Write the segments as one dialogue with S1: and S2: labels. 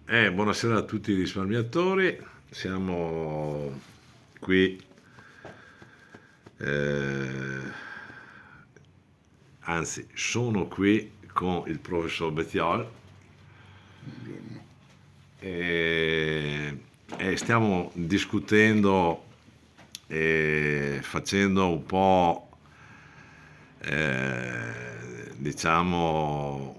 S1: Buonasera a tutti i risparmiatori, siamo qui, eh, anzi sono qui con il professor Bettiol
S2: Buongiorno.
S1: e stiamo discutendo e facendo un po', diciamo,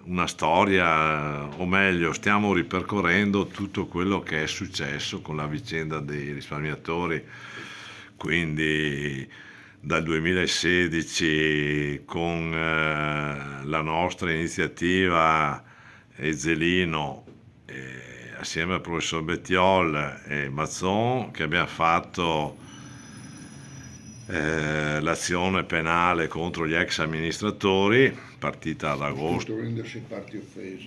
S1: una storia, o meglio, stiamo ripercorrendo tutto quello che è successo con la vicenda dei risparmiatori, quindi dal 2016 con la nostra iniziativa Ezzelino assieme al professor Bettiol e Mazzon che abbiamo fatto l'azione penale contro gli ex amministratori, partita ad agosto,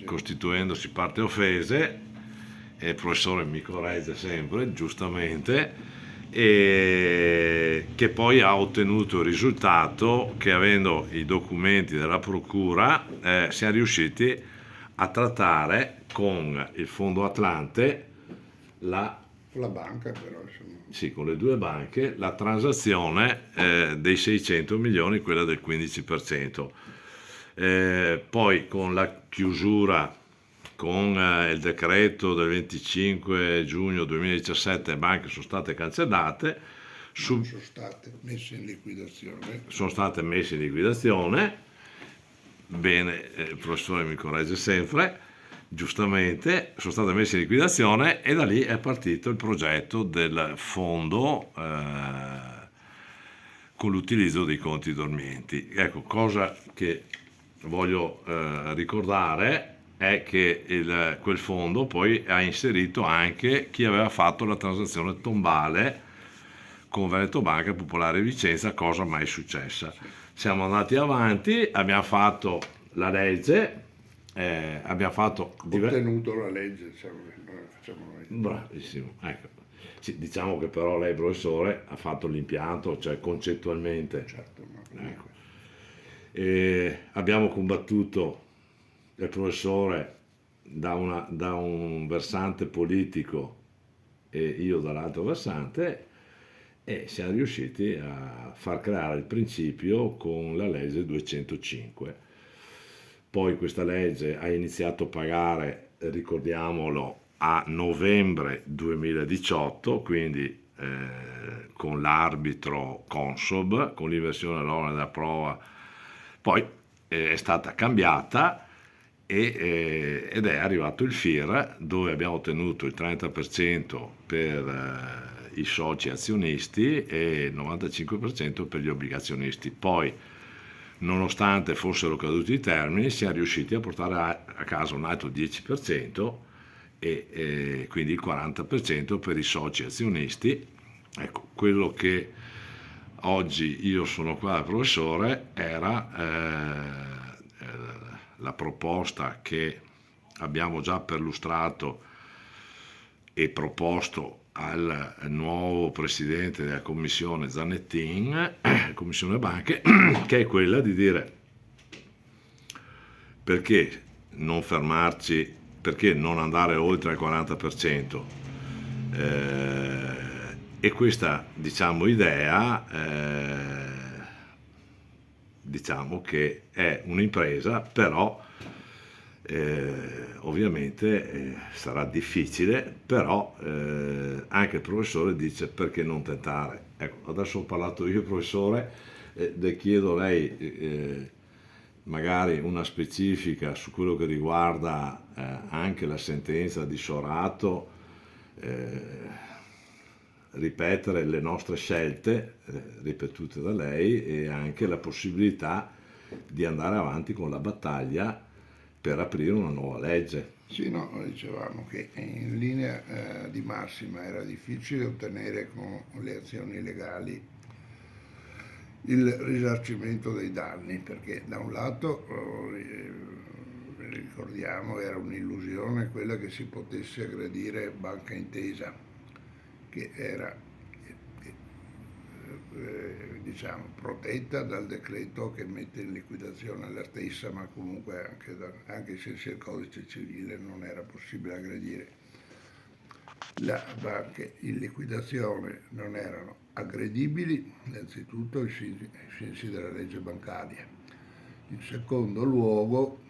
S1: costituendosi parti offese, e il professore mi corregge sempre, giustamente, e che poi ha ottenuto il risultato che, avendo i documenti della procura, siamo riusciti a trattare con il Fondo Atlante
S2: la banca però insomma.
S1: sì, con le due banche, la transazione dei 600 milioni, quella del 15%. Poi con la chiusura, con il decreto del 25 giugno 2017, le banche sono state cancellate,
S2: Sono state messe in liquidazione.
S1: sono state messe in liquidazione. Bene, il professore mi corregge sempre, giustamente, sono state messe in liquidazione e da lì è partito il progetto del fondo con l'utilizzo dei conti dormienti. Ecco, cosa che voglio ricordare è che quel fondo poi ha inserito anche chi aveva fatto la transazione tombale con Veneto Banca Popolare Vicenza, cosa mai successa. Siamo andati avanti, abbiamo fatto la legge, abbiamo fatto
S2: Ottenuto la legge, diciamo, noi facciamo noi.
S1: bravissimo, ecco. Sì, diciamo che però lei, professore, ha fatto l'impianto, cioè concettualmente.
S2: Certo, ma
S1: Ecco.
S2: comunque.
S1: Abbiamo combattuto il professore da un versante politico e io dall'altro versante, e siamo riusciti a far creare il principio con la legge 205. Poi questa legge ha iniziato a pagare, ricordiamolo, a novembre 2018, quindi con l'arbitro Consob, con l'inversione dell'onere della prova. Poi è stata cambiata ed è arrivato il FIR, dove abbiamo ottenuto il 30% per i soci azionisti e il 95% per gli obbligazionisti. Poi, nonostante fossero caduti i termini, siamo riusciti a portare a casa un altro 10% e quindi il 40% per i soci azionisti. Ecco, quello che oggi io sono qua, professore, era la proposta che abbiamo già perlustrato e proposto al nuovo presidente della commissione Zanettin, commissione banche, che è quella di dire perché non fermarci, perché non andare oltre il 40%. E questa, diciamo, idea, diciamo che è un'impresa, però ovviamente sarà difficile, però anche il professore dice perché non tentare. Ecco, adesso ho parlato io, professore, le chiedo a lei magari una specifica su quello che riguarda anche la sentenza di Sorato, ripetere le nostre scelte ripetute da lei e anche la possibilità di andare avanti con la battaglia per aprire una nuova legge.
S2: Sì, no, noi dicevamo che in linea di massima era difficile ottenere con le azioni legali il risarcimento dei danni, perché da un lato, ricordiamo, era un'illusione quella che si potesse aggredire Banca Intesa, che era diciamo, protetta dal decreto che mette in liquidazione la stessa, ma comunque anche se il codice civile non era possibile aggredire. Le banche in liquidazione non erano aggredibili, innanzitutto ai sensi della legge bancaria. In secondo luogo,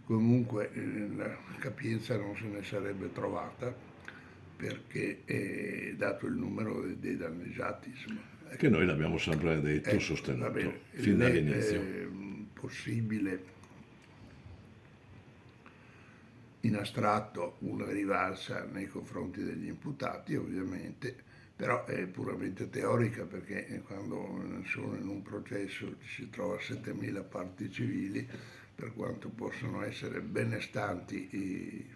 S2: comunque la capienza non se ne sarebbe trovata perché dato il numero dei danneggiati, insomma,
S1: Che noi l'abbiamo sempre detto, sostenuto, fin dall'inizio.
S2: È possibile in astratto una rivalsa nei confronti degli imputati, ovviamente, però è puramente teorica perché quando sono in un processo si trova 7.000 parti civili, per quanto possono essere benestanti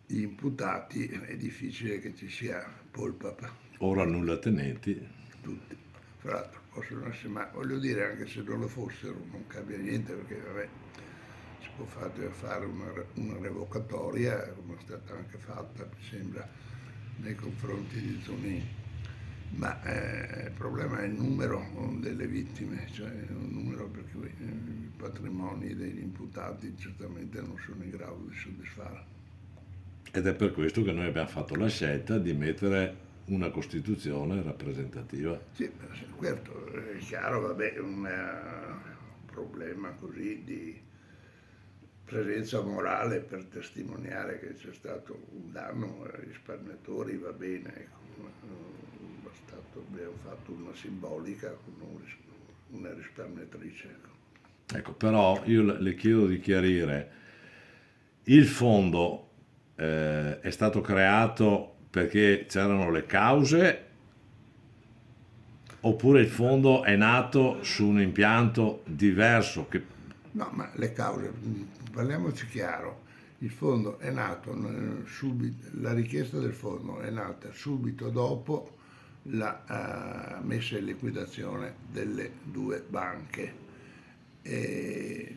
S2: gli imputati, è difficile che ci sia polpa.
S1: Ora nulla tenenti.
S2: Tutti, fra l'altro possono essere, ma voglio dire, anche se non lo fossero non cambia niente perché vabbè, si può fare una revocatoria come è stata anche fatta mi sembra nei confronti di Zonin, ma il problema è il numero delle vittime, cioè un numero per cui i patrimoni degli imputati certamente non sono in grado di soddisfare.
S1: Ed è per questo che noi abbiamo fatto la scelta di mettere una Costituzione rappresentativa.
S2: Sì, certo, è chiaro, vabbè, un problema così di presenza morale per testimoniare che c'è stato un danno ai risparmiatori, va bene, ecco, abbiamo fatto una simbolica con una risparmiatrice.
S1: Ecco, però io le chiedo di chiarire, il fondo è stato creato perché c'erano le cause oppure il fondo è nato su un impianto diverso?
S2: No, ma le cause, parliamoci chiaro, il fondo è nato subito, la richiesta del fondo è nata subito dopo la messa in liquidazione delle due banche. E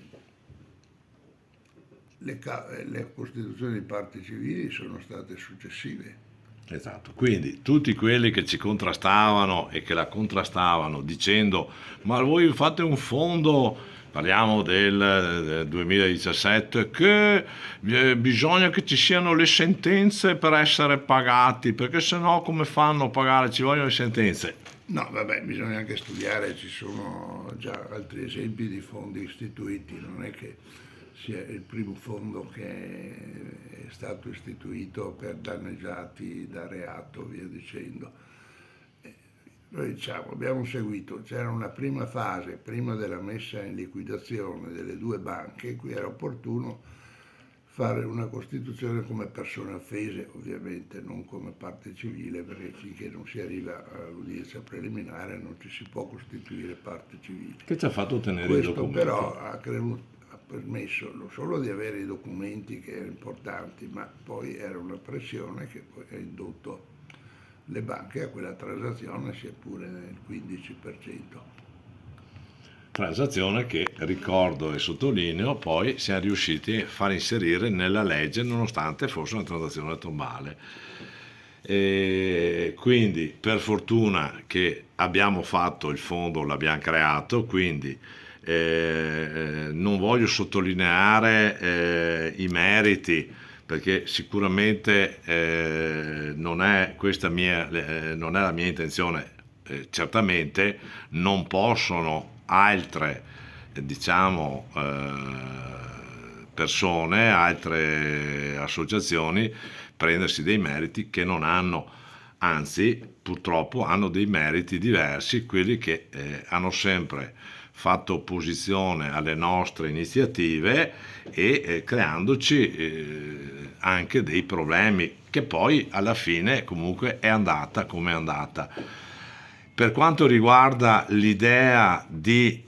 S2: le costituzioni di parti civili sono state successive.
S1: Esatto, quindi tutti quelli che ci contrastavano e che la contrastavano dicendo ma voi fate un fondo, parliamo del 2017, che bisogna che ci siano le sentenze per essere pagati, perché sennò come fanno a pagare? Ci vogliono le sentenze.
S2: No, vabbè, bisogna anche studiare, ci sono già altri esempi di fondi istituiti, non è che sia il primo fondo che è stato istituito per danneggiati da reato, via dicendo. Noi diciamo, abbiamo seguito, c'era una prima fase, prima della messa in liquidazione delle due banche, in cui era opportuno fare una costituzione come persone offese, ovviamente non come parte civile, perché finché non si arriva all'udienza preliminare non ci si può costituire parte civile.
S1: Che ci ha fatto ottenere i
S2: Questo
S1: documenti.
S2: però ha permesso non solo di avere i documenti che erano importanti, ma poi era una pressione che poi ha indotto le banche a quella transazione, sia pure nel 15%.
S1: Transazione che, ricordo e sottolineo, poi siamo riusciti a far inserire nella legge nonostante fosse una transazione tombale. E quindi per fortuna che abbiamo fatto il fondo, l'abbiamo creato, quindi non voglio sottolineare i meriti perché sicuramente non è non è la mia intenzione, certamente non possono altre diciamo persone, altre associazioni prendersi dei meriti che non hanno, anzi purtroppo hanno dei meriti diversi, quelli che hanno sempre fatto opposizione alle nostre iniziative e creandoci anche dei problemi che poi alla fine comunque è andata come è andata. Per quanto riguarda l'idea di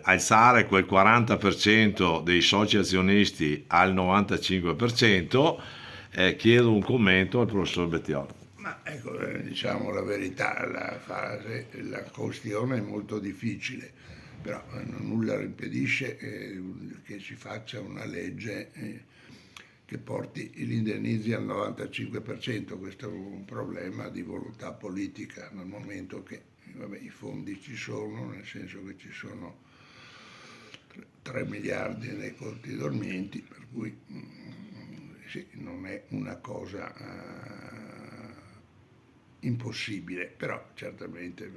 S1: alzare quel 40% dei soci azionisti al 95%, chiedo un commento al professor Bettiol.
S2: Ma ecco, diciamo la verità, la questione è molto difficile, però nulla impedisce che si faccia una legge che porti gli indennizzi al 95%. Questo è un problema di volontà politica, nel momento che i fondi ci sono, nel senso che ci sono 3 miliardi nei conti dormienti, per cui sì, non è una cosa impossibile, però certamente è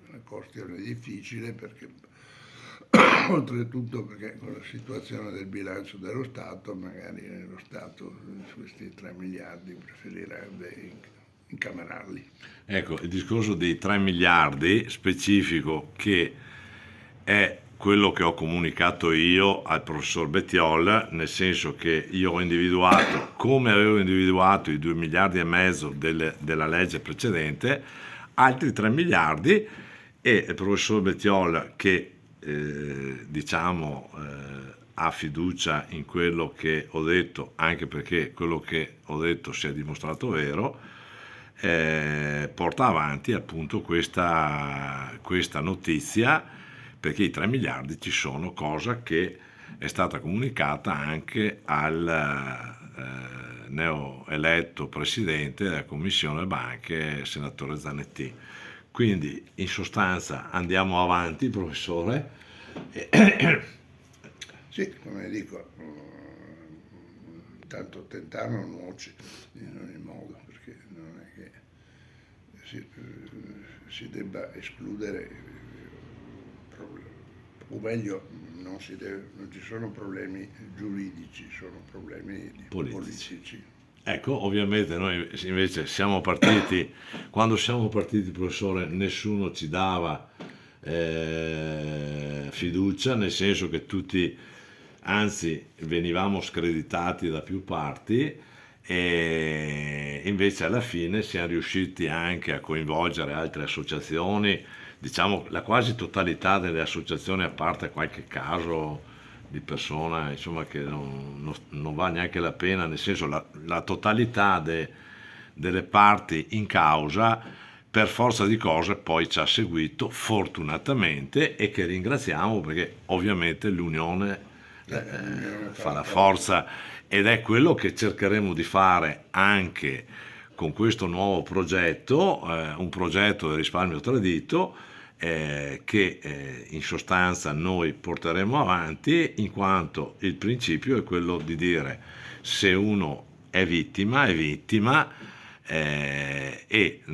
S2: una questione difficile, perché oltretutto perché con la situazione del bilancio dello Stato, magari lo Stato questi 3 miliardi preferirebbe incamerarli.
S1: Ecco, il discorso dei 3 miliardi specifico, che è quello che ho comunicato io al professor Bettiol, nel senso che io ho individuato, come avevo individuato i 2 miliardi e mezzo della legge precedente, altri 3 miliardi, e il professor Bettiol, che ha fiducia in quello che ho detto, anche perché quello che ho detto si è dimostrato vero, porta avanti appunto questa notizia, perché i 3 miliardi ci sono, cosa che è stata comunicata anche al neoeletto presidente della Commissione Banche, senatore Zanetti. Quindi in sostanza andiamo avanti, professore.
S2: Sì, come dico, tanto tentare non nuoce in ogni modo, perché non è che si debba escludere, o meglio, non ci sono problemi giuridici, sono problemi politici.
S1: Ecco, ovviamente noi invece siamo partiti, quando siamo partiti, professore, nessuno ci dava fiducia, nel senso che tutti, anzi, venivamo screditati da più parti, e invece alla fine siamo riusciti anche a coinvolgere altre associazioni, diciamo la quasi totalità delle associazioni, a parte qualche caso di persona, insomma, che non va neanche la pena, nel senso la totalità delle parti in causa, per forza di cose poi ci ha seguito fortunatamente, e che ringraziamo, perché ovviamente l'unione fa la forza, ed è quello che cercheremo di fare anche con questo nuovo progetto, un progetto del risparmio tradito, che in sostanza noi porteremo avanti, in quanto il principio è quello di dire: se uno è vittima, e